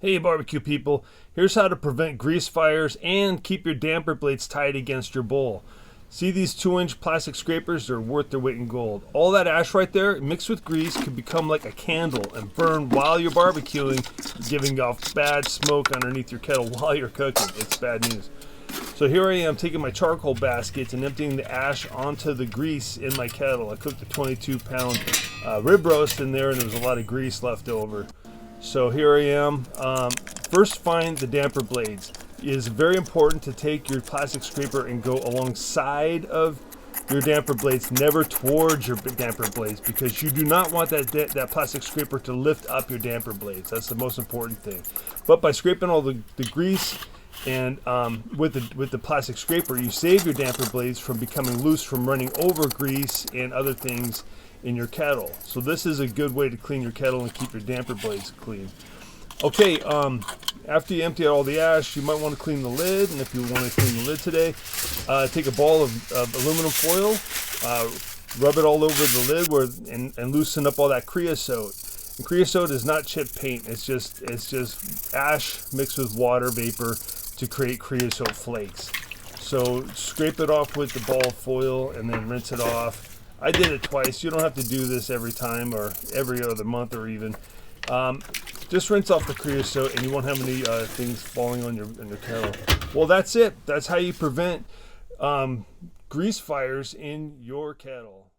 Hey barbecue people, here's how to prevent grease fires and keep your damper blades tight against your bowl. See these 2-inch plastic scrapers? They're worth their weight in gold. All that ash right there mixed with grease could become like a candle and burn while you're barbecuing, giving off bad smoke underneath your kettle while you're cooking. It's bad news. So here I am taking my charcoal baskets and emptying the ash onto the grease in my kettle. I cooked a 22-pound rib roast in there and there was a lot of grease left over. So here I am. First, find the damper blades. It is very important to take your plastic scraper and go alongside of your damper blades, never towards your damper blades, because you do not want that plastic scraper to lift up your damper blades. That's the most important thing. But by scraping all the grease and with the plastic scraper, you save your damper blades from becoming loose from running over grease and other things in your kettle. So this is a good way to clean your kettle and keep your damper blades clean. Okay, after you empty out all the ash, you might want to clean the lid. And if you want to clean the lid today, take a ball of aluminum foil, rub it all over the lid and loosen up all that creosote. And creosote is not chip paint. It's just ash mixed with water vapor to create creosote flakes. So scrape it off with the ball of foil and then rinse it off. I did it twice. You don't have to do this every time or every other month or even. Just rinse off the creosote and you won't have any things falling on your kettle. Well, that's it. That's how you prevent grease fires in your kettle.